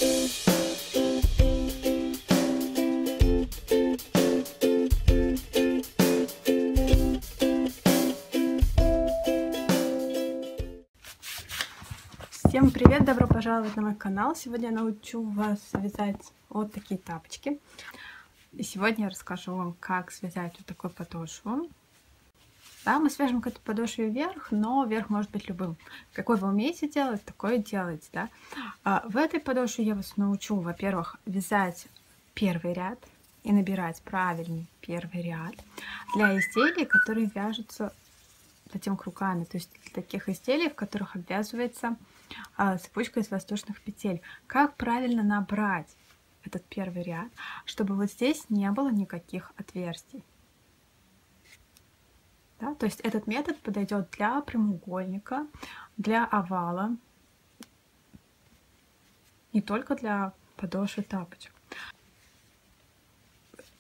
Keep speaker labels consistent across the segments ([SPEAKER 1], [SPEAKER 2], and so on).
[SPEAKER 1] Всем привет! Добро пожаловать на мой канал! Сегодня я научу вас вязать вот такие тапочки. И сегодня я расскажу вам, как связать вот такую подошву. Да, мы свяжем к этой подошве вверх, но верх может быть любым. Какой вы умеете делать, такое делайте. Да? В этой подошве я вас научу, во-первых, вязать первый ряд и набирать правильный первый ряд для изделий, которые вяжутся затем кругами. То есть для таких изделий, в которых обвязывается цепочка из воздушных петель. Как правильно набрать этот первый ряд, чтобы вот здесь не было никаких отверстий. Да? То есть этот метод подойдет для прямоугольника, для овала, не только для подошвы тапочек.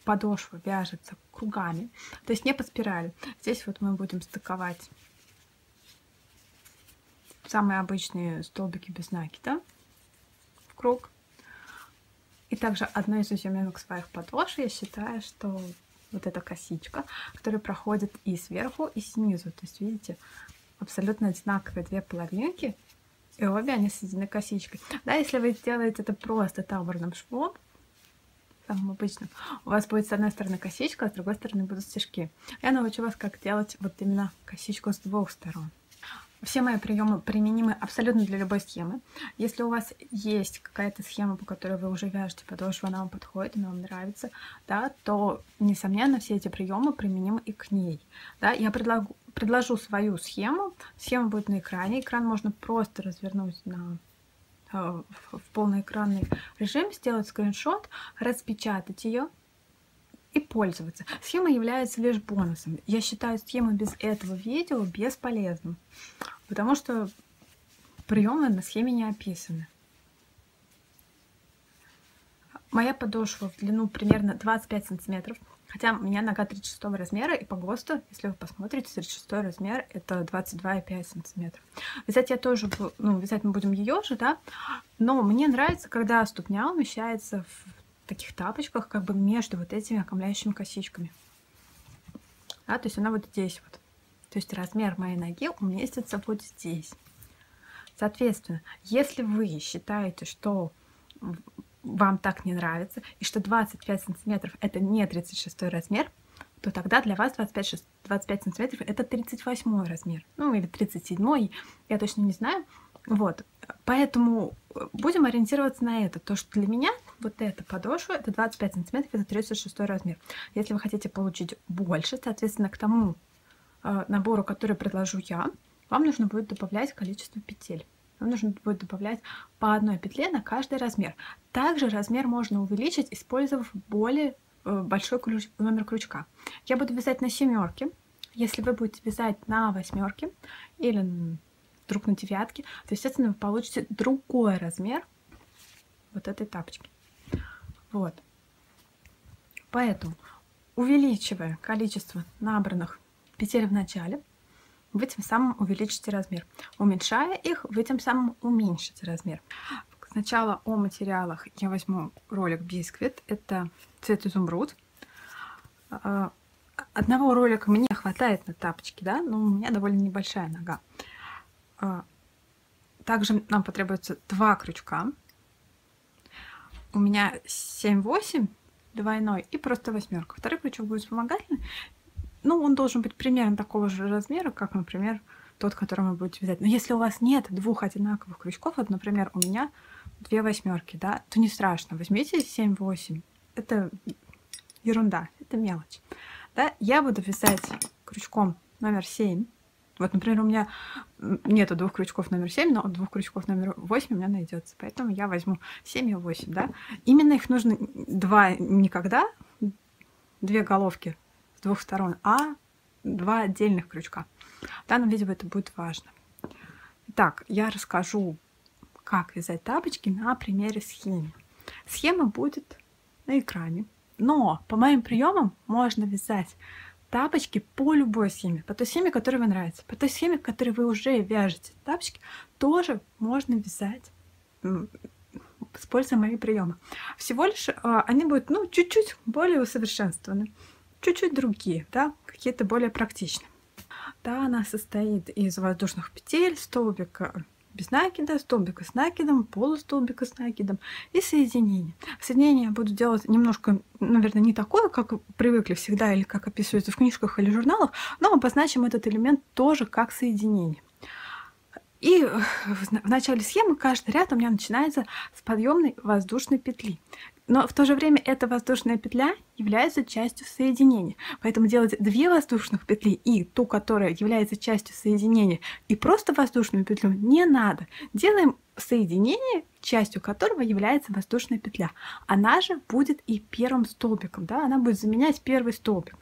[SPEAKER 1] Подошва вяжется кругами, то есть не по спирали. Здесь вот мы будем стыковать самые обычные столбики без накида в круг. И также одной из изюминок своих подошв я считаю, что вот эта косичка, которая проходит и сверху, и снизу. То есть, видите, абсолютно одинаковые две половинки, и обе они соединены косичкой. Да, если вы сделаете это просто таборным швом, самым обычным, у вас будет с одной стороны косичка, а с другой стороны будут стежки. Я научу вас, как делать вот именно косичку с двух сторон. Все мои приемы применимы абсолютно для любой схемы. Если у вас есть какая-то схема, по которой вы уже вяжете подошву, она вам подходит, она вам нравится, да, то, несомненно, все эти приемы применимы и к ней. Да. Я предложу свою схему. Схема будет на экране. Экран можно просто развернуть в полноэкранный режим, сделать скриншот, распечатать ее и пользоваться. Схема является лишь бонусом. Я считаю схему без этого видео бесполезным, потому что приемы на схеме не описаны. Моя подошва в длину примерно 25 сантиметров, хотя у меня нога 36 размера, и по ГОСТу, если вы посмотрите, 36 размер это 22,5 сантиметров. Вязать я тоже, вязать мы будем ее же, да, но мне нравится, когда ступня умещается в таких тапочках, как бы между вот этими окаймляющими косичками. Да, то есть она вот здесь вот. То есть размер моей ноги уместится вот здесь. Соответственно, если вы считаете, что вам так не нравится, и что 25 сантиметров это не 36 размер, то тогда для вас 25 сантиметров это 38 размер. Ну или 37, я точно не знаю. Вот, поэтому будем ориентироваться на это. То, что для меня вот эта подошва, это 25 сантиметров, это 36 размер. Если вы хотите получить больше, соответственно, к тому набору, который предложу я, вам нужно будет добавлять количество петель. Вам нужно будет добавлять по одной петле на каждый размер. Также размер можно увеличить, использовав более большой номер крючка. Я буду вязать на семерке. Если вы будете вязать на восьмерке или вдруг на девятке, то, естественно, вы получите другой размер вот этой тапочки. Вот. Поэтому, увеличивая количество набранных петель в начале, вы тем самым увеличите размер. Уменьшая их, вы тем самым уменьшите размер. Сначала о материалах я возьму ролик Бисквит. Это цвет изумруд. Одного ролика мне хватает на тапочки, да, но у меня довольно небольшая нога. Также нам потребуется 2 крючка. У меня 7-8 двойной и просто восьмерка. Второй крючок будет вспомогательный. Ну, он должен быть примерно такого же размера, как, например, тот, который вы будете вязать. Но если у вас нет 2 одинаковых крючков, вот, например, у меня 2 восьмерки, да, то не страшно. Возьмите 7-8. Это ерунда, это мелочь. Да? Я буду вязать крючком номер 7. Вот, например, у меня нету 2 крючков номер 7, но 2 крючков номер 8 у меня найдется. Поэтому я возьму 7 и 8, да. Именно их нужно 2 никогда, 2 головки с 2 сторон, а 2 отдельных крючка. В данном видео это будет важно. Итак, я расскажу, как вязать тапочки на примере схемы. Схема будет на экране, но по моим приемам можно вязать тапочки по любой схеме, по той схеме, которая вам нравится, по той схеме, в которой вы уже вяжете тапочки, тоже можно вязать используя мои приемы. Всего лишь они будут, ну, чуть-чуть более усовершенствованы, чуть-чуть другие, да, какие-то более практичные. Да, она состоит из воздушных петель, столбика без накида, столбика с накидом, полустолбика с накидом и соединение. Соединение я буду делать немножко, наверное, не такое, как привыкли всегда или как описывается в книжках или журналах, но обозначим этот элемент тоже как соединение. И в начале схемы каждый ряд у меня начинается с подъемной воздушной петли. Но в то же время эта воздушная петля является частью соединения. Поэтому делать 2 воздушных петли и ту, которая является частью соединения, и просто воздушную петлю не надо. Делаем соединение, частью которого является воздушная петля. Она же будет и первым столбиком, да? Она будет заменять первый столбик.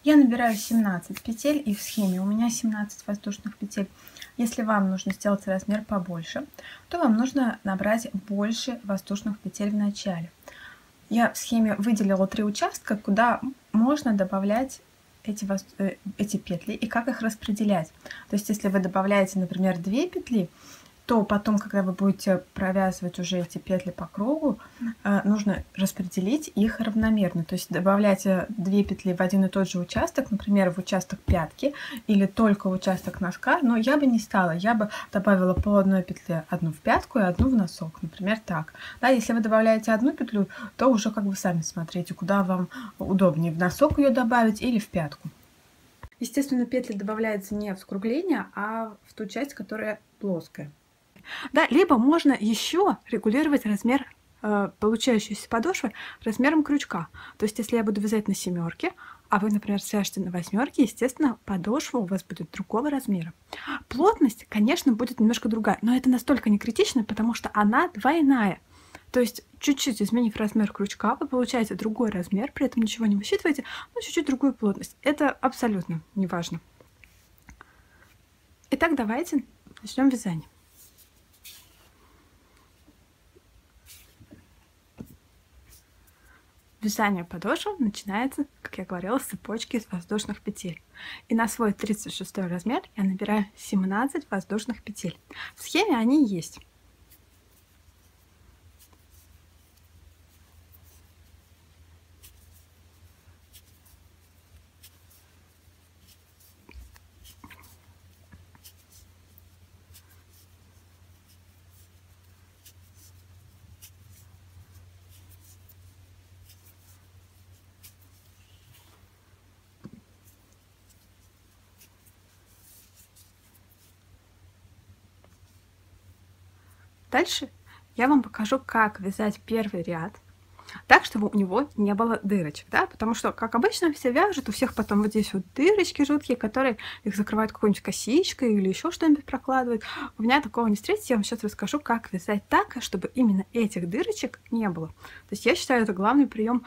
[SPEAKER 1] Я набираю 17 петель, и в схеме у меня 17 воздушных петель. Если вам нужно сделать размер побольше, то вам нужно набрать больше воздушных петель в начале. Я в схеме выделила 3 участка, куда можно добавлять эти петли и как их распределять. То есть, если вы добавляете, например, 2 петли, то потом, когда вы будете провязывать уже эти петли по кругу, нужно распределить их равномерно. То есть добавлять 2 петли в один и тот же участок, например, в участок пятки или только в участок носка, но я бы не стала. Я бы добавила по одной петле, одну в пятку и одну в носок, например, так. Да, если вы добавляете одну петлю, то уже как бы сами смотрите, куда вам удобнее, в носок ее добавить или в пятку. Естественно, петли добавляются не в скругление, а в ту часть, которая плоская. Да, либо можно еще регулировать размер получающейся подошвы размером крючка. То есть, если я буду вязать на 7-ке, а вы, например, свяжете на 8-ке, естественно, подошва у вас будет другого размера. Плотность, конечно, будет немножко другая, но это настолько не критично, потому что она двойная. То есть, чуть-чуть изменив размер крючка, вы получаете другой размер, при этом ничего не высчитываете, но чуть-чуть другую плотность. Это абсолютно не важно. Итак, давайте начнем вязание. Вязание подошв начинается, как я говорила, с цепочки из воздушных петель. И на свой 36 размер я набираю 17 воздушных петель. В схеме они есть. Дальше я вам покажу, как вязать первый ряд так, чтобы у него не было дырочек, да, потому что, как обычно, все вяжут, у всех потом вот здесь вот дырочки жуткие, которые их закрывают какой-нибудь косичкой или еще что-нибудь прокладывают. У меня такого не встретится, я вам сейчас расскажу, как вязать так, чтобы именно этих дырочек не было. То есть я считаю, это главный прием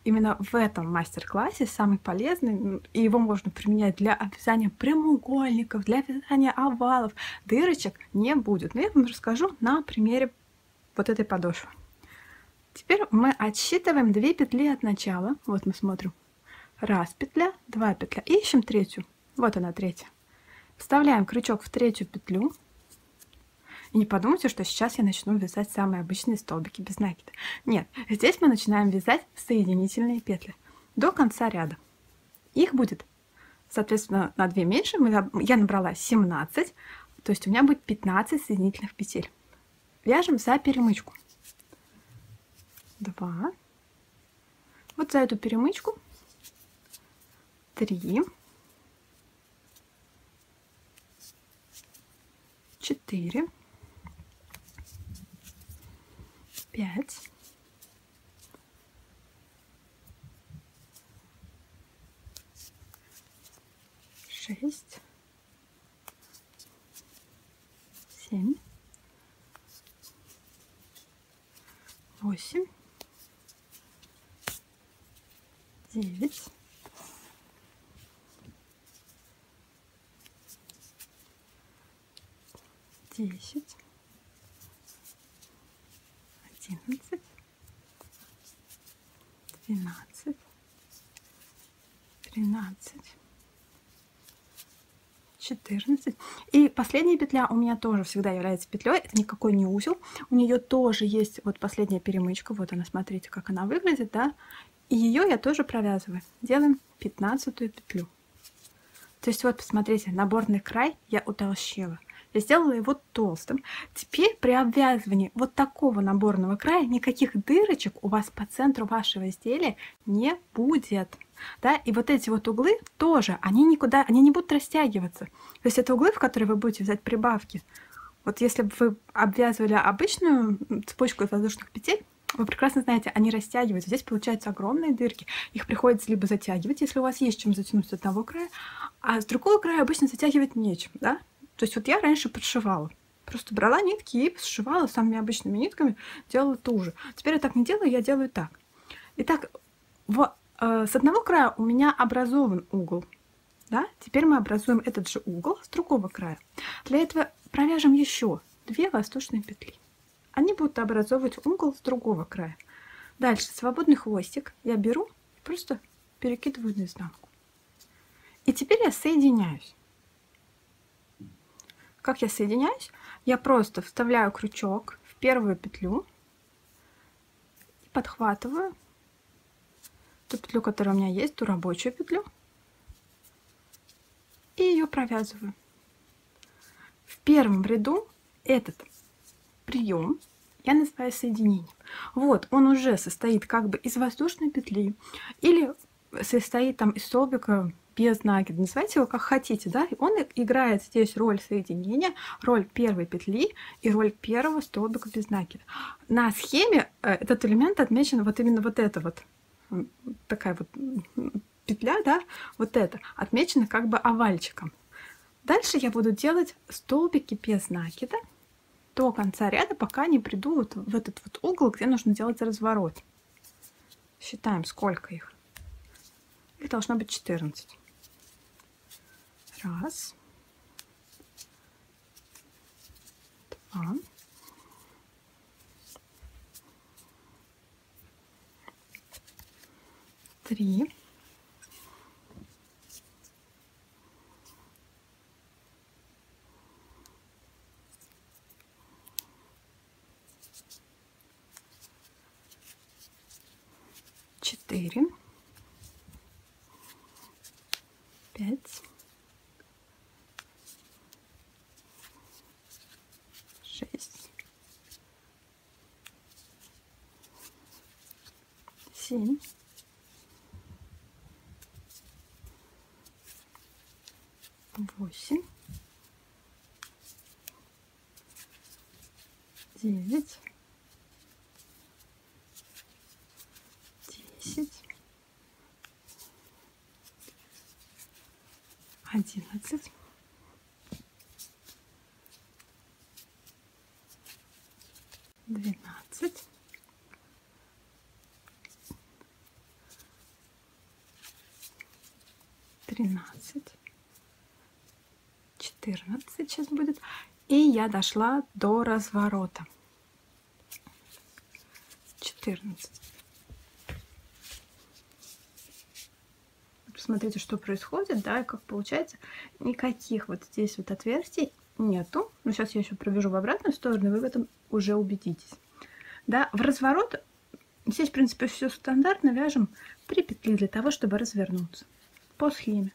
[SPEAKER 1] именно в этом мастер-классе, самый полезный, и его можно применять для вязания прямоугольников, для вязания овалов. Дырочек не будет, но я вам расскажу на примере вот этой подошвы. Теперь мы отсчитываем 2 петли от начала. Вот мы смотрим. 1 петля, 2 петля. И ищем третью. Вот она, третья. Вставляем крючок в третью петлю. И не подумайте, что сейчас я начну вязать самые обычные столбики без накида. Нет, здесь мы начинаем вязать соединительные петли до конца ряда. Их будет, соответственно, на 2 меньше. Я набрала 17, то есть у меня будет 15 соединительных петель. Вяжем за перемычку. 2. Вот за эту перемычку 3, 4, 5, 6, 7, 8, 9, 10, 11, 12, 13, 14. И последняя петля у меня тоже всегда является петлей. Это никакой не узел. У нее тоже есть вот последняя перемычка. Вот она, смотрите, как она выглядит, да. И ее я тоже провязываю. Делаем 15-ю петлю. То есть вот, посмотрите, наборный край я утолщила. Я сделала его толстым. Теперь при обвязывании вот такого наборного края никаких дырочек у вас по центру вашего изделия не будет. Да? И вот эти вот углы тоже, они никуда, они не будут растягиваться. То есть это углы, в которые вы будете взять прибавки. Вот если бы вы обвязывали обычную цепочку из воздушных петель, вы прекрасно знаете, они растягиваются. Здесь получаются огромные дырки. Их приходится либо затягивать, если у вас есть чем затянуть с одного края, а с другого края обычно затягивать нечем, да? То есть вот я раньше подшивала. Просто брала нитки и сшивала самыми обычными нитками, делала туже. Теперь я так не делаю, я делаю так. Итак, с одного края у меня образован угол. Да? Теперь мы образуем этот же угол с другого края. Для этого провяжем еще 2 воздушные петли. Они будут образовывать угол с другого края. Дальше свободный хвостик я беру и просто перекидываю наизнанку. И теперь я соединяюсь. Как я соединяюсь? Я просто вставляю крючок в первую петлю и подхватываю ту петлю, которая у меня есть, ту рабочую петлю, и ее провязываю. В первом ряду этот прием я называю соединением. Вот, он уже состоит как бы из воздушной петли или состоит там из столбика без накида. Называйте его как хотите, да? И он играет здесь роль соединения, роль первой петли и роль первого столбика без накида. На схеме этот элемент отмечен вот именно вот это вот, такая вот петля, да? Вот это отмечено как бы овальчиком. Дальше я буду делать столбики без накида до конца ряда, пока не приду вот в этот вот угол, где нужно делать разворот. Считаем, сколько их. Их должно быть 14. Раз. Два. Три. Четыре. 5. 6. 7. 8. 9. 10. 11. 12. 13. 14 сейчас будет. И я дошла до разворота. 14. Посмотрите, что происходит, да, и как получается. Никаких вот здесь вот отверстий нету. Но сейчас я еще провяжу в обратную сторону, и вы в этом уже убедитесь. Да, в разворот здесь, в принципе, все стандартно. Вяжем 3 петли для того, чтобы развернуться. По схеме.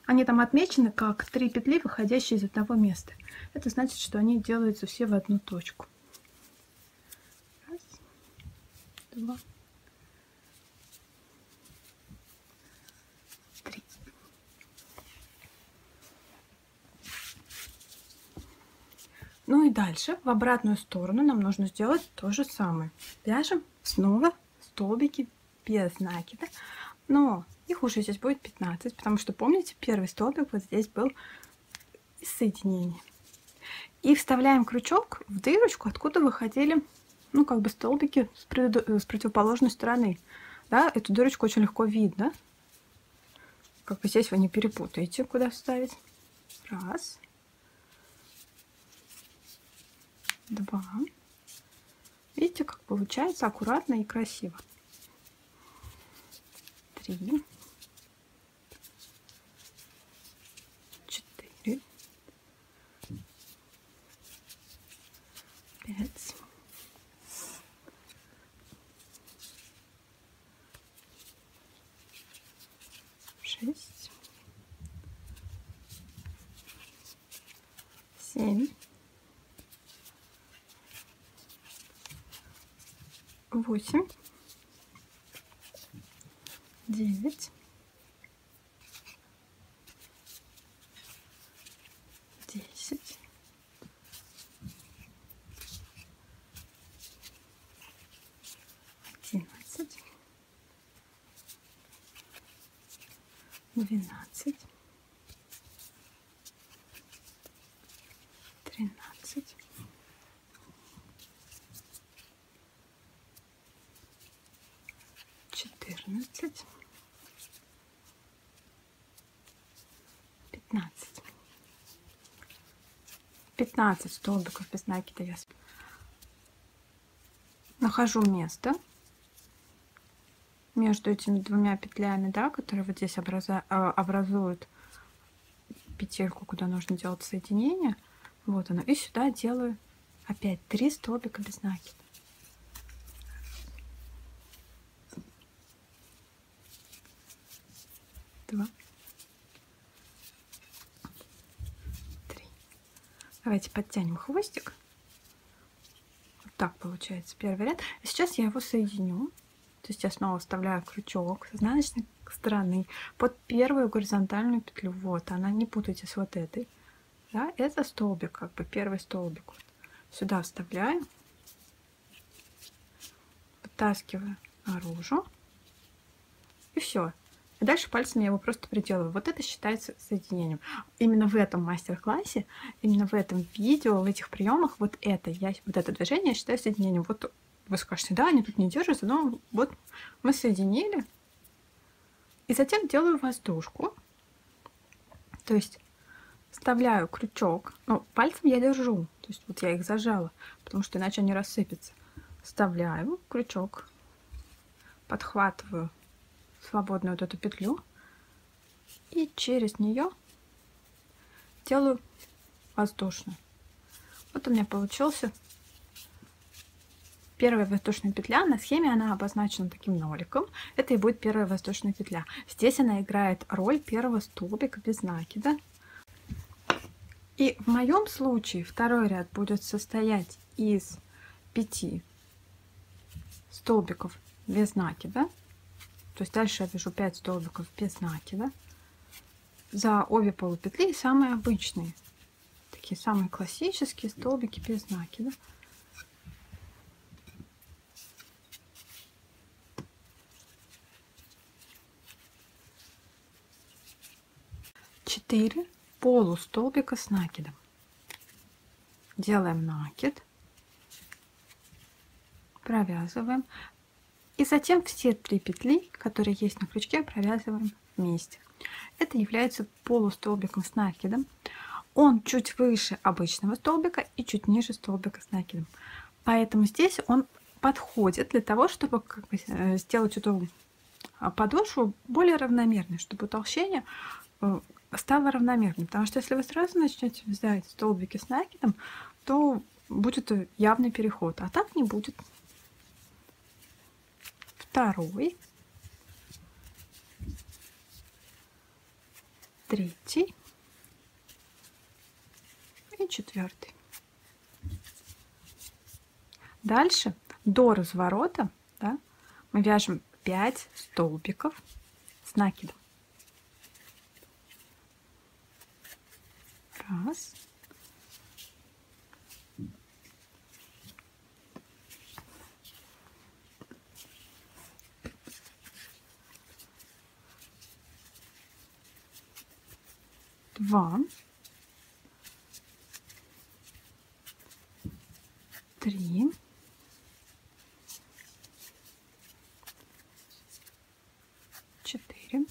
[SPEAKER 1] Они там отмечены как 3 петли, выходящие из одного места. Это значит, что они делаются все в одну точку. Раз, два, 3. Ну и дальше в обратную сторону нам нужно сделать то же самое. Вяжем снова столбики без накида, но их уже здесь будет 15, потому что, помните, первый столбик вот здесь был из соединения. И вставляем крючок в дырочку, откуда выходили, ну, как бы столбики с противоположной стороны. Да, эту дырочку очень легко видно. Как бы здесь вы не перепутаете, куда вставить. Раз. 2. Видите, как получается аккуратно и красиво. 3. 4. 8, 9, 10, 11, 12, 13, 14, 15. 15 столбиков без накида я нахожу место между этими двумя петлями, да, которые вот здесь образуют петельку, куда нужно делать соединение. Вот оно. И сюда делаю опять 3 столбика без накида. Два. 3. Давайте подтянем хвостик. Вот так получается первый ряд. И сейчас я его соединю. То есть я снова вставляю крючок с изнаночной стороны под первую горизонтальную петлю. Вот она, не путайте с вот этой. Да, это столбик, как бы первый столбик. Вот. Сюда вставляю, вытаскиваю наружу. И все. И дальше пальцами я его просто приделываю. Вот это считается соединением. Именно в этом мастер-классе, именно в этом видео, в этих приемах, вот это движение я считаю соединением. Вот вы скажете, да, они тут не держатся, но вот мы соединили. И затем делаю воздушку. То есть вставляю крючок. Ну, пальцем я держу. То есть вот я их зажала, потому что иначе они рассыпятся. Вставляю крючок, подхватываю свободную вот эту петлю и через нее делаю воздушную. Вот у меня получился первая воздушная петля. На схеме она обозначена таким ноликом. Это и будет первая воздушная петля. Здесь она играет роль первого столбика без накида. И в моем случае второй ряд будет состоять из 5 столбиков без накида. То есть дальше я вяжу 5 столбиков без накида. За обе полупетли самые обычные, такие самые классические столбики без накида. Четыре полустолбика с накидом. Делаем накид, провязываем. И затем все 3 петли, которые есть на крючке, провязываем вместе. Это является полустолбиком с накидом. Он чуть выше обычного столбика и чуть ниже столбика с накидом. Поэтому здесь он подходит для того, чтобы сделать эту подошву более равномерной, чтобы утолщение стало равномерным. Потому что если вы сразу начнете вязать столбики с накидом, то будет явный переход, а так не будет. Второй, третий и четвертый. Дальше до разворота, да, мы вяжем 5 столбиков с накидом. Раз. Два. 3. 4.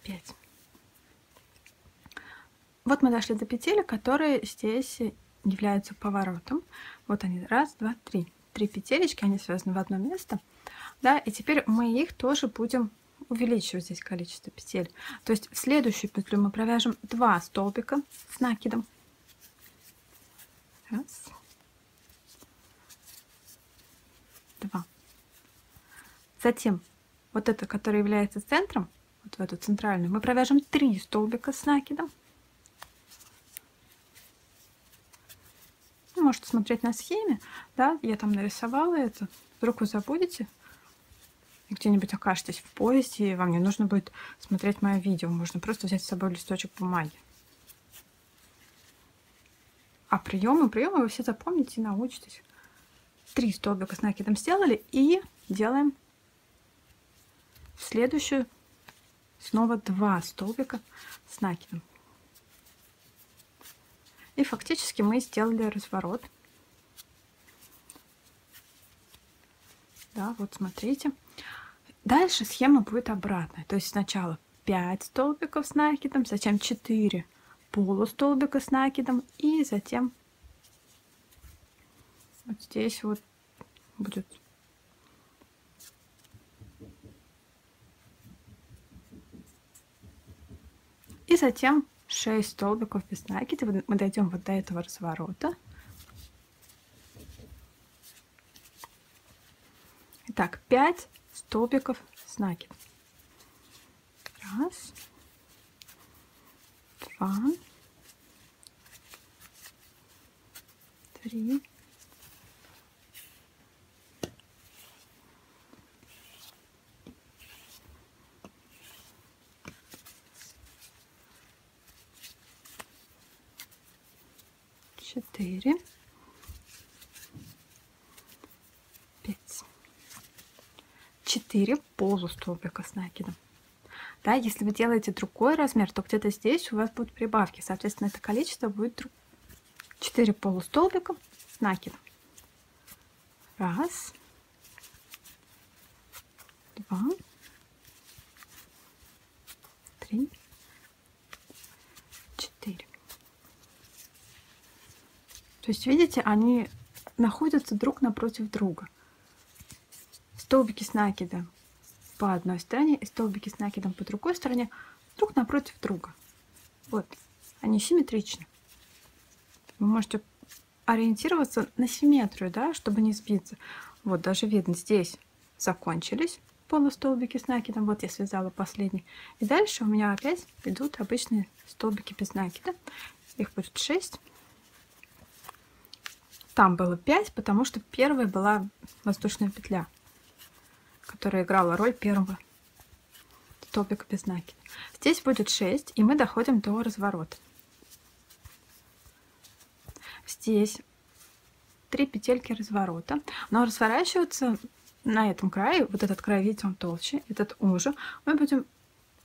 [SPEAKER 1] 5. Вот мы дошли до петель, которые здесь являются поворотом. Вот они, раз, два, три. 3 петелечки, они связаны в одно место. Да, и теперь мы их тоже будем увеличивать здесь количество петель. То есть в следующую петлю мы провяжем 2 столбика с накидом. Раз. 2. Затем вот это, которое является центром, вот в эту центральную, мы провяжем 3 столбика с накидом. можете смотреть на схеме, да, я там нарисовала это. Вдруг вы забудете, и где-нибудь окажетесь в поезде, и вам не нужно будет смотреть мое видео. Можно просто взять с собой листочек бумаги. А приемы вы все запомните и научитесь. 3 столбика с накидом сделали, и делаем в следующую снова 2 столбика с накидом. И фактически мы сделали разворот. Да, вот смотрите. Дальше схема будет обратная. То есть сначала 5 столбиков с накидом, затем 4 полустолбика с накидом, и затем вот здесь вот будет и затем 6 столбиков без накида. Мы дойдем вот до этого разворота. Итак, 5 столбиков с накидом. 1, 2, 3, 4, 5. 4 полустолбика с накидом. Да, если вы делаете другой размер, то где-то здесь у вас будут прибавки. Соответственно, это количество будет 4 полустолбика с накидом. 1, 2, 3, 4. То есть, видите, они находятся друг напротив друга. Столбики с накидом по одной стороне и столбики с накидом по другой стороне друг напротив друга. Вот, они симметричны. Вы можете ориентироваться на симметрию, да, чтобы не сбиться. Вот, даже видно, здесь закончились полустолбики с накидом. Вот я связала последний. И дальше у меня опять идут обычные столбики без накида. Их будет 6. Там было 5, потому что первая была воздушная петля, которая играла роль первого столбика без накида. Здесь будет 6, и мы доходим до разворота. Здесь 3 петельки разворота, но разворачиваться на этом крае, вот этот край, видите, он толще, этот уже, мы будем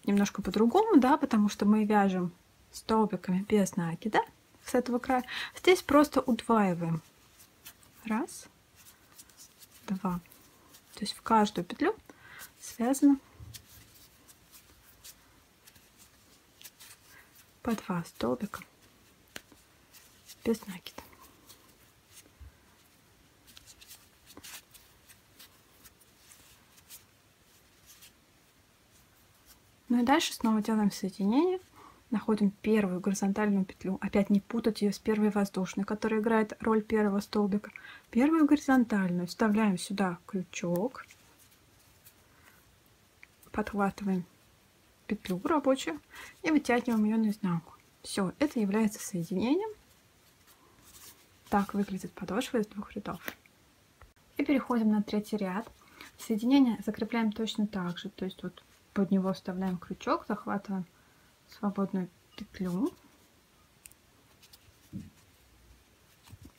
[SPEAKER 1] немножко по-другому, да, потому что мы вяжем столбиками без накида с этого края. Здесь просто удваиваем. 1, 2. То есть в каждую петлю связано по 2 столбика без накида. Ну и дальше снова делаем соединение. Находим первую горизонтальную петлю. Опять не путать ее с первой воздушной, которая играет роль первого столбика. Первую горизонтальную вставляем сюда крючок. Подхватываем петлю рабочую и вытягиваем ее наизнанку. Все, это является соединением. Так выглядит подошва из 2 рядов. И переходим на 3-й ряд. Соединение закрепляем точно так же. То есть вот под него вставляем крючок, захватываем свободную петлю.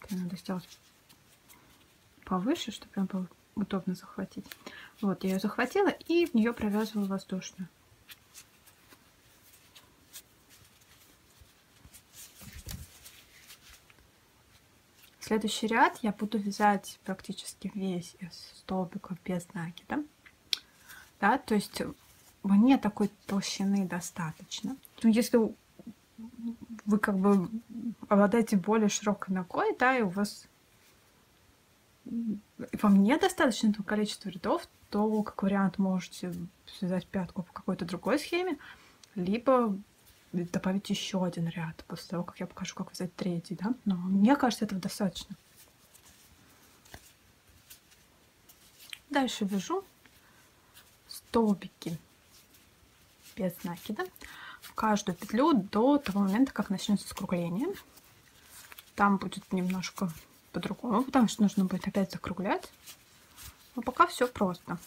[SPEAKER 1] Это надо сделать повыше, чтобы прям было удобно захватить. Вот, я ее захватила и в нее провязываю воздушную. Следующий ряд я буду вязать практически весь из столбиков без накида. Да, то есть мне такой толщины достаточно. Ну, если вы как бы обладаете более широкой ногой, да, и у вас вам недостаточно этого количества рядов, то как вариант можете связать пятку по какой-то другой схеме, либо добавить еще один ряд после того, как я покажу, как вязать 3-й, да. Но мне кажется, этого достаточно. Дальше вяжу столбики без накида в каждую петлю до того момента, как начнется скругление. Там будет немножко по-другому, потому что нужно будет опять закруглять. Но пока все просто.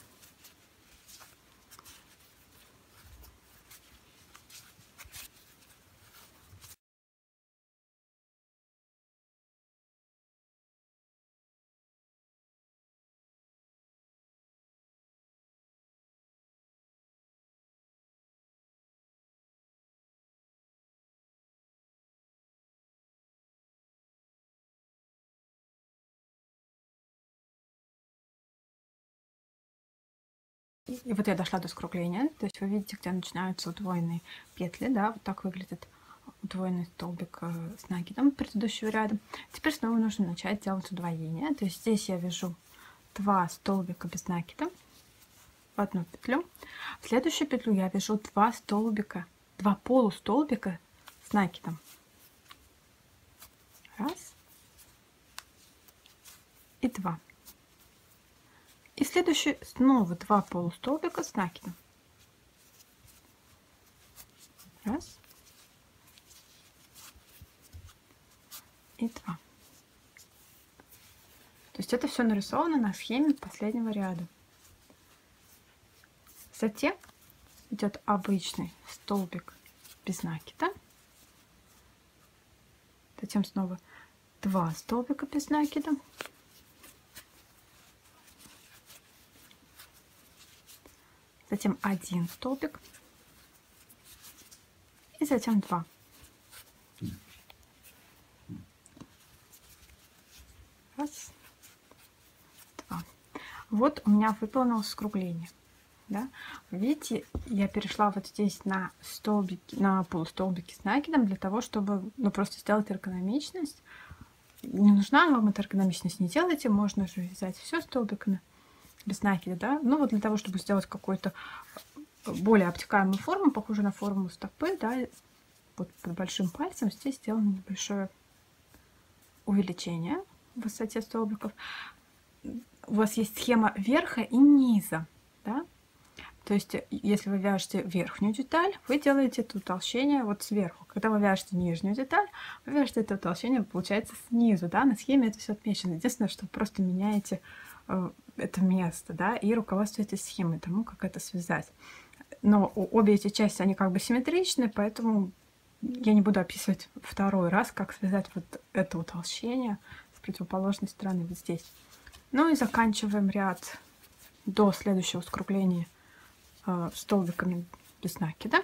[SPEAKER 1] И вот я дошла до скругления. То есть вы видите, где начинаются удвоенные петли, да, вот так выглядит удвоенный столбик с накидом предыдущего ряда. Теперь снова нужно начать делать удвоение. То есть здесь я вяжу 2 столбика без накида в одну петлю. В следующую петлю я вяжу 2 столбика, 2 полустолбика с накидом. Раз и 2. И следующий снова 2 полустолбика с накидом. Раз и 2. То есть это все нарисовано на схеме последнего ряда. Затем идет обычный столбик без накида. Затем снова 2 столбика без накида. Затем 1 столбик. И затем 2. Раз, 2. Вот у меня выполнилось скругление. Да? Видите, я перешла вот здесь на столбики, на полустолбики с накидом для того, чтобы просто сделать эргономичность. Не нужна вам эта эргономичность, не делайте, можно же вязать все столбиками без накида, да. Ну вот для того, чтобы сделать какую-то более обтекаемую форму, похожую на форму стопы, да, вот под большим пальцем здесь сделано небольшое увеличение в высоте столбиков. У вас есть схема верха и низа, да. То есть, если вы вяжете верхнюю деталь, вы делаете это утолщение вот сверху. Когда вы вяжете нижнюю деталь, вы вяжете это утолщение, получается, снизу, да, на схеме это все отмечено. Единственное, что вы просто меняете это место, да, и руководствуетесь схемой тому, как это связать. Но обе эти части, они как бы симметричны, поэтому я не буду описывать второй раз, как связать вот это утолщение с противоположной стороны вот здесь. Ну и заканчиваем ряд до следующего скругления столбиками без накида.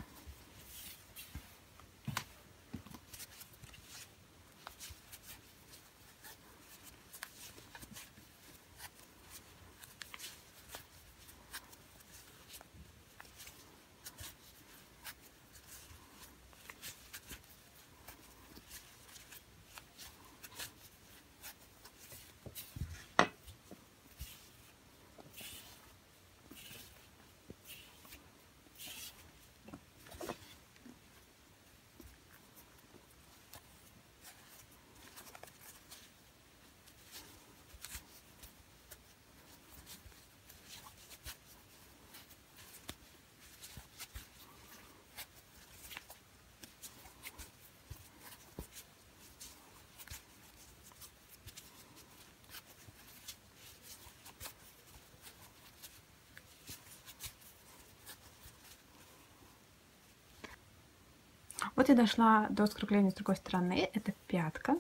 [SPEAKER 1] Вот я дошла до скругления с другой стороны, это пятка,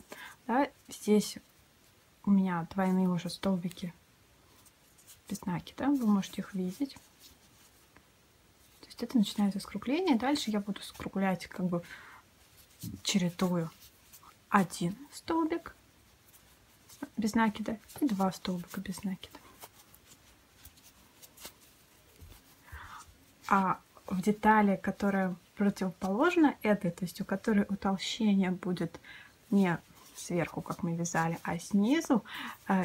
[SPEAKER 1] да? Здесь у меня двойные уже столбики без накида, вы можете их видеть. То есть это начинается скругление, дальше я буду скруглять как бы чередую 1 столбик без накида и 2 столбика без накида. А в детали, которая противоположна этой, то есть у которой утолщение будет не сверху, как мы вязали, а снизу,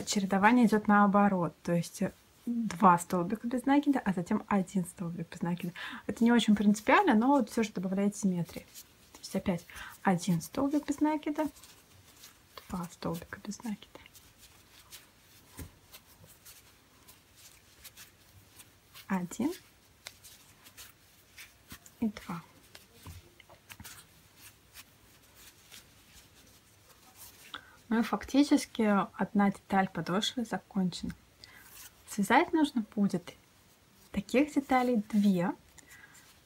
[SPEAKER 1] чередование идет наоборот. То есть 2 столбика без накида, а затем 1 столбик без накида. Это не очень принципиально, но все же добавляет симметрии. То есть опять 1 столбик без накида, 2 столбика без накида. 1 и 2. Ну и фактически одна деталь подошвы закончена. Связать нужно будет таких деталей 2.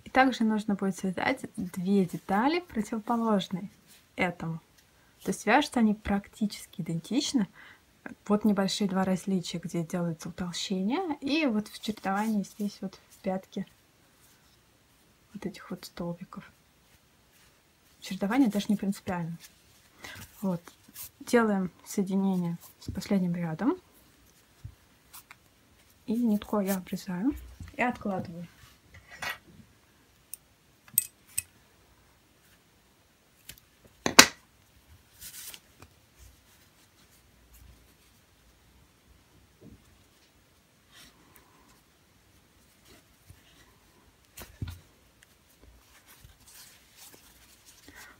[SPEAKER 1] И также нужно будет связать 2 детали противоположные этому. То есть вяжутся они практически идентично. Вот небольшие 2 различия, где делается утолщение. И вот в чередовании здесь вот в пятке вот этих вот столбиков. Чередование даже не принципиально. Вот. Делаем соединение с последним рядом. И нитку я обрезаю и откладываю.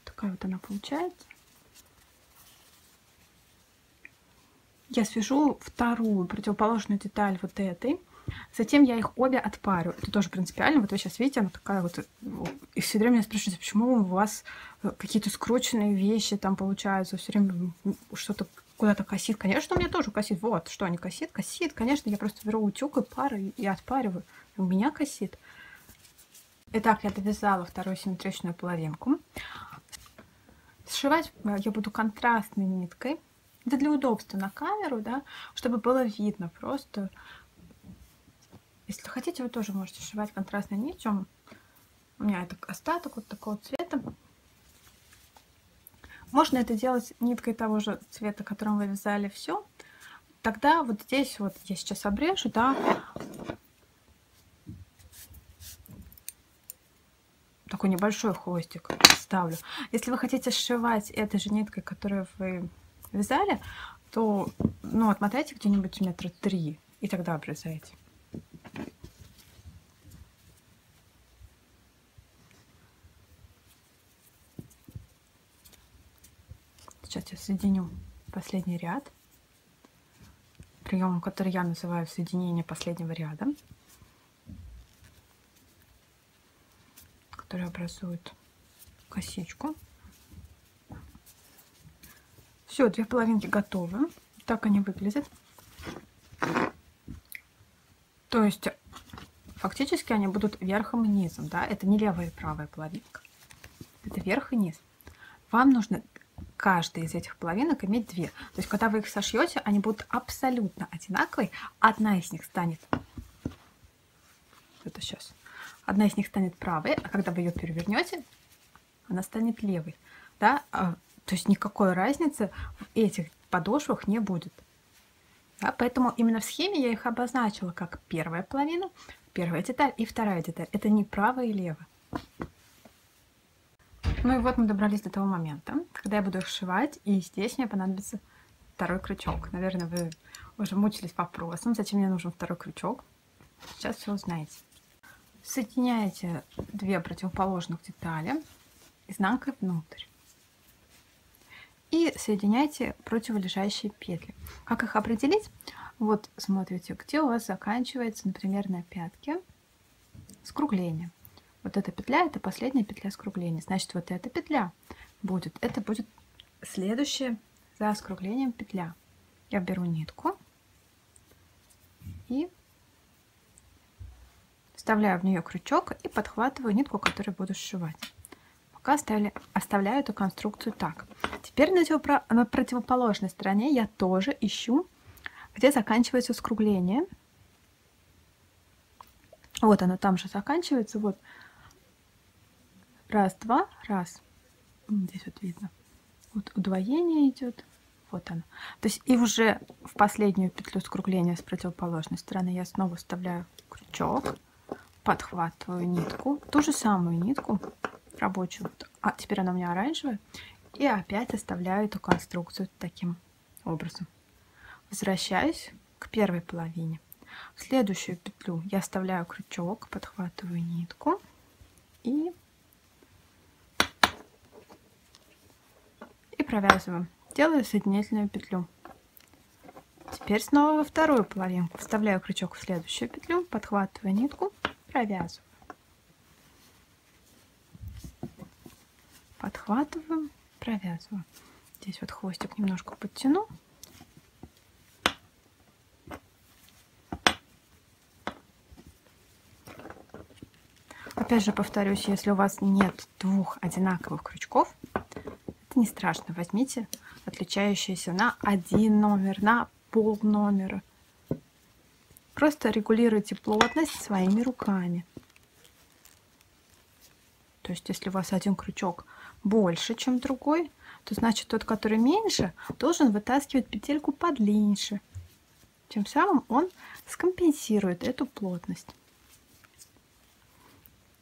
[SPEAKER 1] Такая вот она получается. Я свяжу вторую противоположную деталь вот этой. Затем я их обе отпарю. Это тоже принципиально. Вот вы сейчас видите, она такая вот... И все время меня спрашивают, почему у вас какие-то скрученные вещи там получаются, все время что-то куда-то косит. Конечно, у меня тоже косит. Вот, что не косит? Косит, конечно. Я просто беру утюг и парю, и отпариваю. И у меня косит. Итак, я довязала вторую симметричную половинку. Сшивать я буду контрастной ниткой. Это для удобства на камеру, да, чтобы было видно просто. Если хотите, вы тоже можете сшивать контрастной нитью. У меня это остаток вот такого цвета. Можно это делать ниткой того же цвета, которым вы вязали все. Тогда вот здесь вот я сейчас обрежу, да, такой небольшой хвостик ставлю. Если вы хотите сшивать этой же ниткой, которую вы вязали, то, ну, отмотайте где-нибудь метра 3 и тогда обрезайте. Сейчас я соединю последний ряд приемом, который я называю соединение последнего ряда, который образует косичку. Все, 2 половинки готовы. Так они выглядят. То есть фактически они будут верхом и низом, да? Это не левая и правая половинка. Это верх и низ. Вам нужно каждой из этих половинок иметь 2. То есть когда вы их сошьете, они будут абсолютно одинаковые. Одна из них станет... Это сейчас. Одна из них станет правой, а когда вы ее перевернете, она станет левой. Да? То есть никакой разницы в этих подошвах не будет. Да? Поэтому именно в схеме я их обозначила как первая половина, первая деталь и вторая деталь. Это не правая и левая. Ну и вот мы добрались до того момента, когда я буду их сшивать, и здесь мне понадобится второй крючок. Наверное, вы уже мучились вопросом, зачем мне нужен второй крючок. Сейчас все узнаете. Соединяете 2 противоположных детали изнанкой внутрь. И соединяйте противолежащие петли. Как их определить? Вот смотрите, где у вас заканчивается, например, на пятке скругление. Вот эта петля — это последняя петля скругления. Значит, вот эта петля будет, это будет следующая за скруглением петля. Я беру нитку и вставляю в нее крючок и подхватываю нитку, которую буду сшивать. Пока оставляю эту конструкцию так. Теперь на противоположной стороне я тоже ищу, где заканчивается скругление. Вот оно там же заканчивается. Вот. Раз, два, раз. Здесь вот видно. Вот удвоение идет. Вот оно. То есть и уже в последнюю петлю скругления с противоположной стороны я снова вставляю крючок, подхватываю нитку, ту же самую нитку рабочую. А теперь она у меня оранжевая. И опять оставляю эту конструкцию таким образом. Возвращаюсь к первой половине. В следующую петлю я вставляю крючок, подхватываю нитку и провязываю. Делаю соединительную петлю. Теперь снова во вторую половинку вставляю крючок в следующую петлю, подхватываю нитку, провязываю. Подхватываю, провязываю. Здесь вот хвостик немножко подтяну. Опять же повторюсь, если у вас нет двух одинаковых крючков, это не страшно. Возьмите отличающиеся на один номер, на пол номера. Просто регулируйте плотность своими руками. То есть, если у вас один крючок больше, чем другой, то значит тот, который меньше, должен вытаскивать петельку подлиннее. Тем самым он скомпенсирует эту плотность.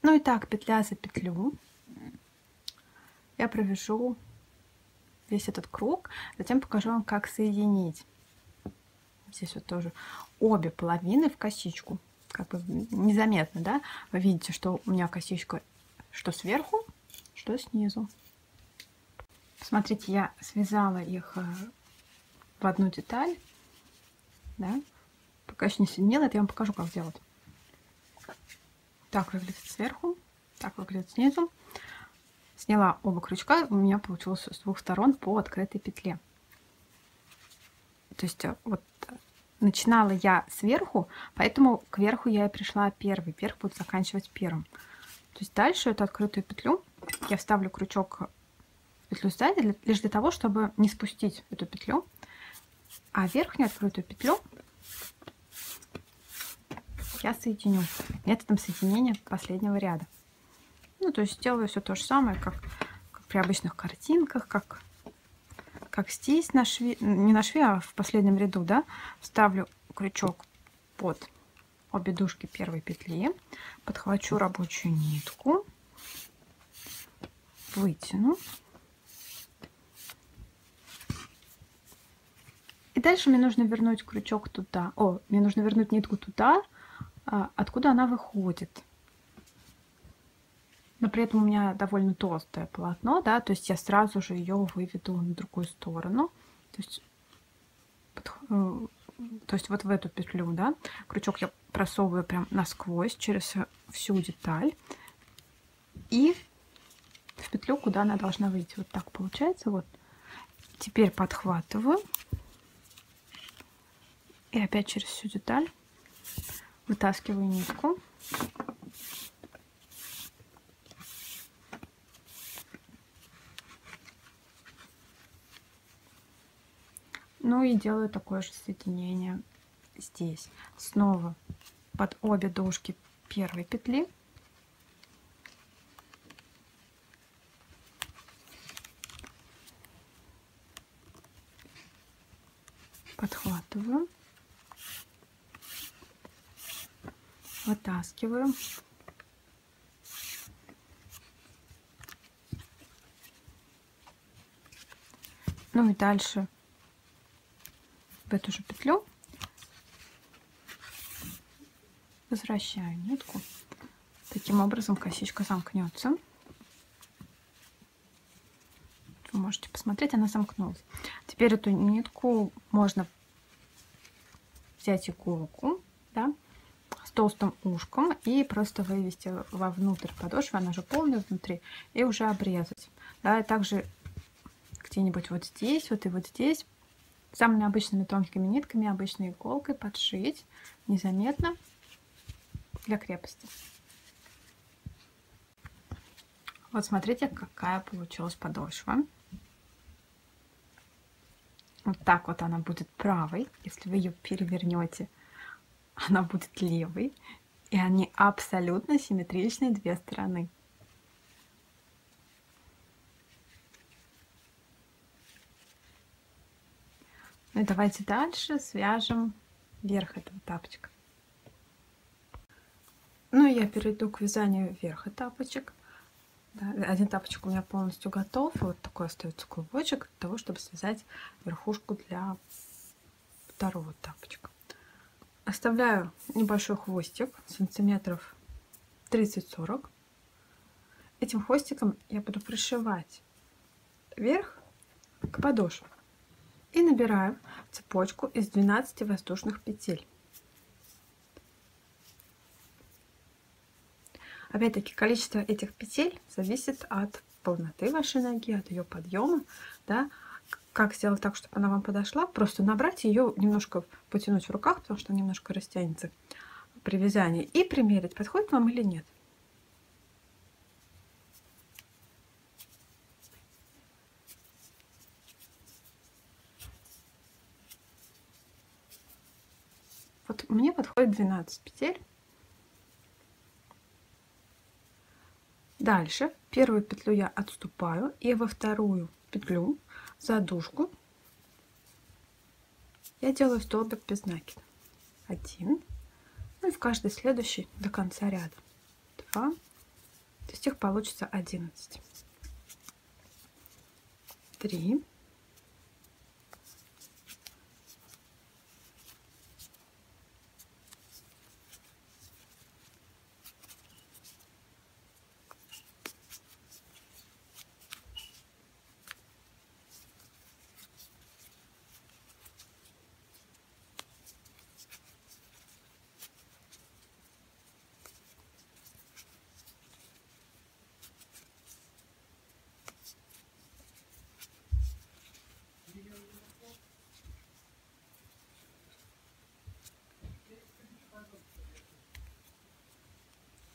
[SPEAKER 1] Ну и так, петля за петлю. Я провяжу весь этот круг, затем покажу вам, как соединить. Здесь вот тоже обе половины в косичку. Как бы незаметно, да? Вы видите, что у меня косичка что сверху, что снизу. Смотрите, я связала их в одну деталь. Да? Пока еще не соединила, это я вам покажу, как делать. Так выглядит сверху, так выглядит снизу. Сняла оба крючка, у меня получилось с двух сторон по открытой петле. То есть вот начинала я сверху, поэтому кверху я и пришла первой. Вверх буду заканчивать первым. То есть дальше эту открытую петлю я вставлю крючок в петлю сзади, лишь для того, чтобы не спустить эту петлю. А верхнюю открытую петлю я соединю методом соединения последнего ряда. Ну, то есть делаю все то же самое, как при обычных картинках, как здесь на шве, не на шве, а в последнем ряду, да, вставлю крючок под обе дужки первой петли, подхвачу рабочую нитку, вытяну. И дальше мне нужно вернуть крючок туда, мне нужно вернуть нитку туда, откуда она выходит. Но при этом у меня довольно толстое полотно, да, то есть я сразу же ее выведу на другую сторону. То есть вот в эту петлю, да, крючок я просовываю прям насквозь через всю деталь и в петлю, куда она должна выйти. Вот так получается. Вот. Теперь подхватываю и опять через всю деталь вытаскиваю нитку. Ну и делаю такое же соединение здесь. Снова под обе дужки первой петли подхватываю, вытаскиваю. Ну и дальше в эту же петлю возвращаю нитку. Таким образом косичка замкнется. Вы можете посмотреть, она замкнулась. Теперь эту нитку можно взять иголку, да, с толстым ушком и просто вывести вовнутрь подошвы, она же полная внутри, и уже обрезать. Да, и также где-нибудь вот здесь, вот и вот здесь, самыми обычными тонкими нитками, обычной иголкой подшить незаметно для крепости. Вот смотрите, какая получилась подошва. Вот так вот она будет правой. Если вы ее перевернете, она будет левой. И они абсолютно симметричные две стороны. Ну и давайте дальше свяжем верх этого тапочка. Ну и я перейду к вязанию верха тапочек. Да, один тапочек у меня полностью готов. И вот такой остается клубочек для того, чтобы связать верхушку для второго тапочка. Оставляю небольшой хвостик, сантиметров 30-40. Этим хвостиком я буду пришивать вверх к подошве. И набираю цепочку из 12 воздушных петель. Опять-таки, количество этих петель зависит от полноты вашей ноги, от ее подъема. Да? как сделать так, чтобы она вам подошла. Просто набрать ее, немножко потянуть в руках, потому что немножко растянется при вязании. И примерить, подходит вам или нет. Вот мне подходит 12 петель. Дальше первую петлю я отступаю и во вторую петлю за дужку я делаю столбик без накида. 1, ну и в каждый следующий до конца ряда 2, то есть их получится 11, 3,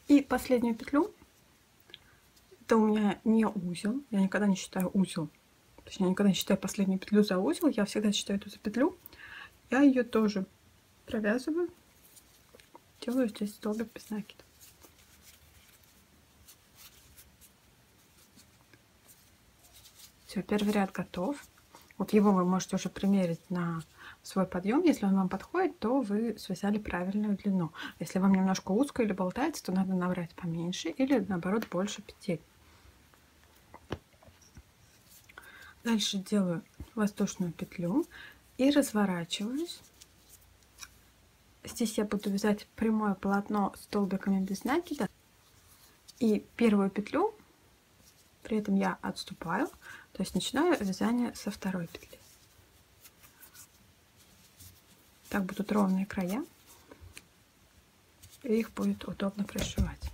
[SPEAKER 1] и последнюю петлю, это у меня не узел, я никогда не считаю узел, то есть я никогда не считаю последнюю петлю за узел, я всегда считаю эту за петлю, я ее тоже провязываю, делаю здесь столбик без накида. Все, первый ряд готов. Вот его вы можете уже примерить на свой подъем. Если он вам подходит, то вы связали правильную длину. Если вам немножко узко или болтается, то надо набрать поменьше или наоборот больше петель. Дальше делаю воздушную петлю и разворачиваюсь. Здесь я буду вязать прямое полотно столбиками без накида. И первую петлю при этом я отступаю, то есть начинаю вязание со второй петли. Так будут ровные края, и их будет удобно пришивать.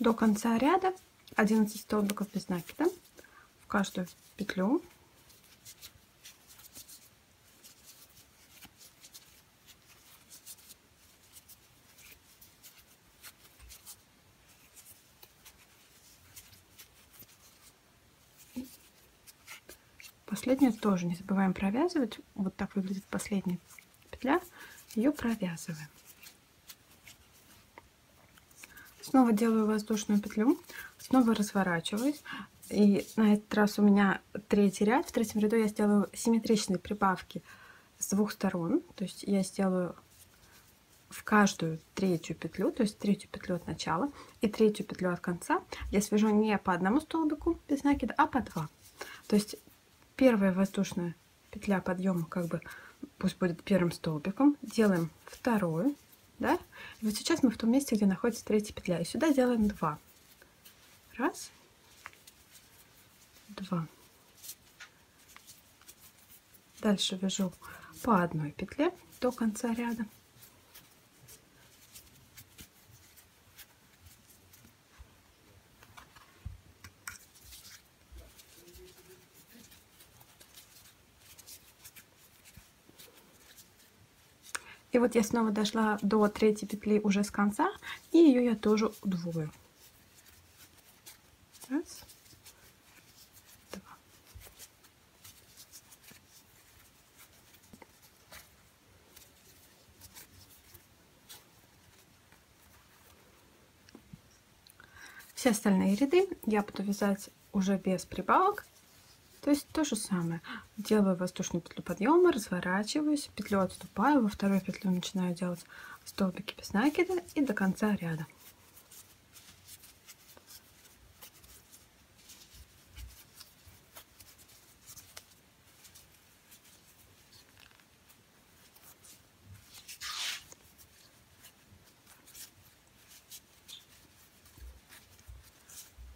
[SPEAKER 1] До конца ряда 11 столбиков без накида в каждую петлю. Последнюю тоже не забываем провязывать. Вот так выглядит последняя петля. Ее провязываем. Снова делаю воздушную петлю, снова разворачиваюсь. И на этот раз у меня третий ряд. В третьем ряду я сделаю симметричные прибавки с двух сторон. То есть я сделаю в каждую третью петлю, то есть третью петлю от начала и третью петлю от конца. Я свяжу не по одному столбику без накида, а по два. То есть первая воздушная петля подъема как бы пусть будет первым столбиком, делаем вторую, да, и вот сейчас мы в том месте, где находится третья петля, и сюда делаем 2, раз, 2, дальше вяжу по одной петле до конца ряда. И вот я снова дошла до третьей петли уже с конца, и ее я тоже удвою. Раз, 2. Все остальные ряды я буду вязать уже без прибавок. То есть то же самое. Делаю воздушную петлю подъема, разворачиваюсь, петлю отступаю, во вторую петлю начинаю делать столбики без накида и до конца ряда.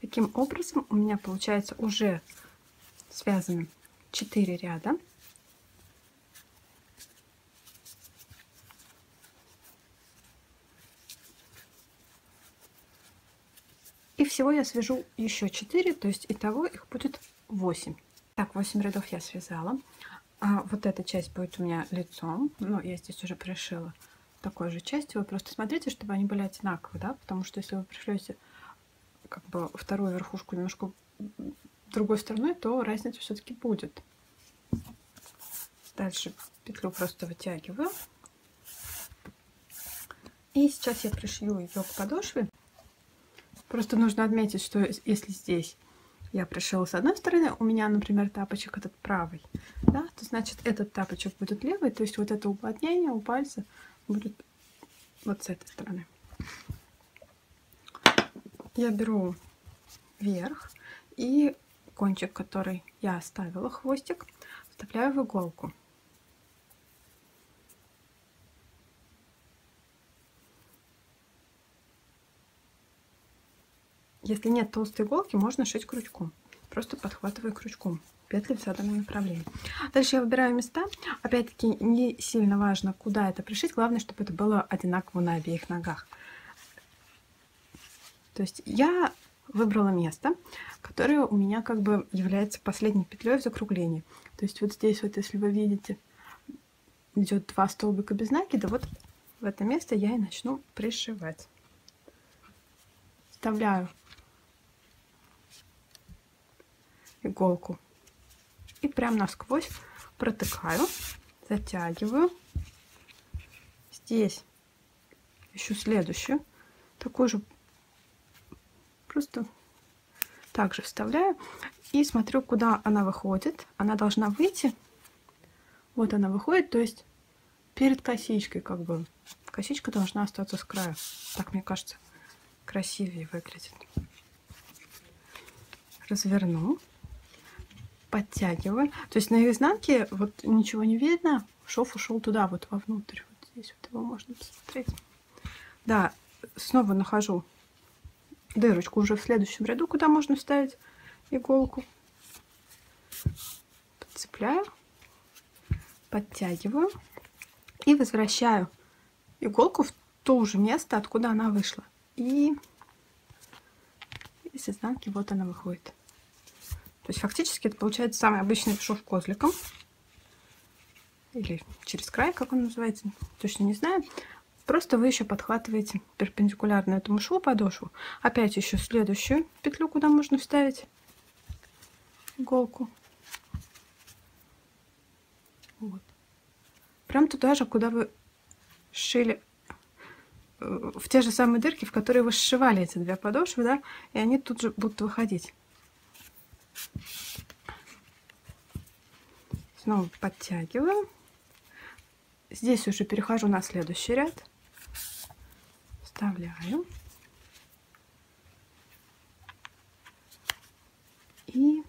[SPEAKER 1] Таким образом у меня получается уже связаны 4 ряда. И всего я свяжу еще 4, то есть итого их будет 8. Так, 8 рядов я связала. А вот эта часть будет у меня лицом. Ну, я здесь уже пришила такой же частью. Вы просто смотрите, чтобы они были одинаковые, да, потому что если вы пришлете как бы вторую верхушку немножко другой стороной, то разница все-таки будет. Дальше петлю просто вытягиваю. И сейчас я пришью ее к подошве. Просто нужно отметить, что если здесь я пришила с одной стороны, у меня, например, тапочек этот правый, да, то значит этот тапочек будет левый, то есть вот это уплотнение у пальца будет вот с этой стороны. Я беру вверх и кончик, который я оставила, хвостик, вставляю в иголку. Если нет толстой иголки, можно шить крючком. Просто подхватываю крючком петли в заданном направлении. Дальше я выбираю места. Опять-таки не сильно важно, куда это пришить. Главное, чтобы это было одинаково на обеих ногах. То есть я выбрала место, которое у меня как бы является последней петлей в закруглении. То есть вот здесь вот, если вы видите, идет 2 столбика без накида, вот в это место я и начну пришивать. Вставляю иголку и прям насквозь протыкаю, затягиваю. Здесь ищу следующую, такую же, просто также вставляю и смотрю, куда она выходит. Она должна выйти, вот она выходит, то есть перед косичкой, как бы косичка должна остаться с краю. Так, мне кажется, красивее выглядит. Разверну, подтягиваю. То есть на изнанке вот ничего не видно, шов ушел туда, вот вовнутрь. Вот здесь вот его можно посмотреть. Да, снова нахожу дырочку уже в следующем ряду, куда можно вставить иголку. Подцепляю, подтягиваю и возвращаю иголку в то же место, откуда она вышла. И с изнанки вот она выходит. То есть фактически это получается самый обычный шов козликом. Или через край, как он называется, точно не знаю. Просто вы еще подхватываете перпендикулярно этому шву подошву. Опять еще следующую петлю, куда можно вставить иголку. Вот. Прям туда же, куда вы сшили, в те же самые дырки, в которые вы сшивали эти 2 подошвы, да, и они тут же будут выходить. Снова подтягиваю. Здесь уже перехожу на следующий ряд. Вставляю. И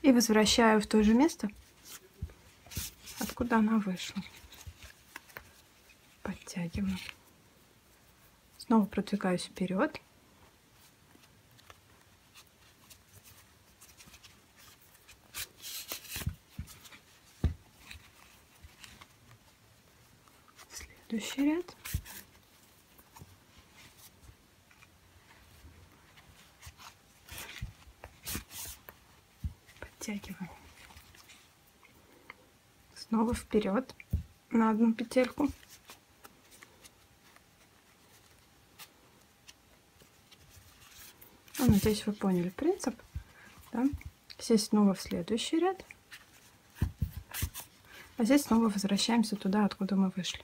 [SPEAKER 1] возвращаю в то же место, откуда она вышла. Подтягиваю. Снова продвигаюсь вперед. Следующий ряд. Подтягиваю. Снова вперед на одну петельку. Ну, надеюсь, вы поняли принцип. Да? Здесь снова в следующий ряд. А здесь снова возвращаемся туда, откуда мы вышли.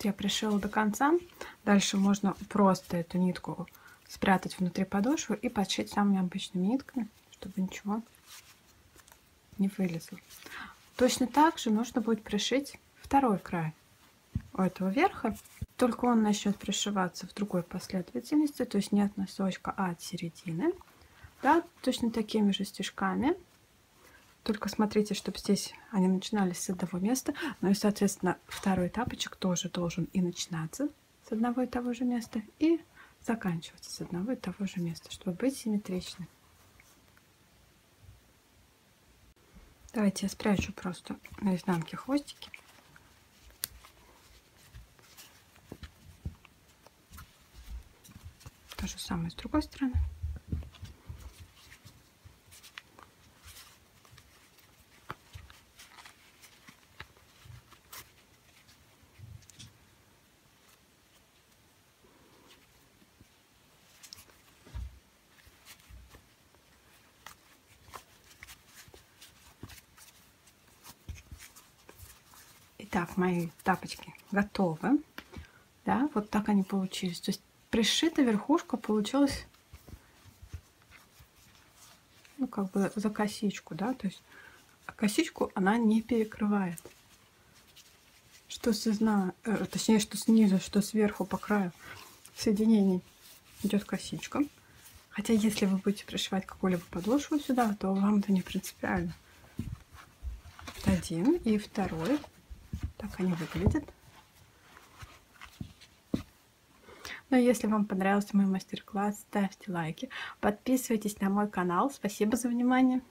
[SPEAKER 1] Я пришила до конца. Дальше можно просто эту нитку спрятать внутри подошвы и подшить самыми обычными нитками, чтобы ничего не вылезло. Точно так же нужно будет пришить второй край у этого верха. Только он начнет пришиваться в другой последовательности, то есть не от носочка, а от середины. Да, точно такими же стежками Только смотрите, чтобы здесь они начинались с одного места. Ну и, соответственно, второй тапочек тоже должен и начинаться с одного и того же места, и заканчиваться с одного и того же места, чтобы быть симметричным. Давайте я спрячу просто на изнанке хвостики. То же самое с другой стороны. Итак, мои тапочки готовы. Да, вот так они получились. То есть пришита верхушка получилась, ну, как бы за косичку, да, то есть косичку она не перекрывает. Что точнее, что снизу, что сверху по краю соединений идет косичка. Хотя, если вы будете пришивать какую-либо подошву сюда, то вам это не принципиально. Один и второй. Так они выглядят. Но если вам понравился мой мастер-класс, ставьте лайки, подписывайтесь на мой канал. Спасибо за внимание.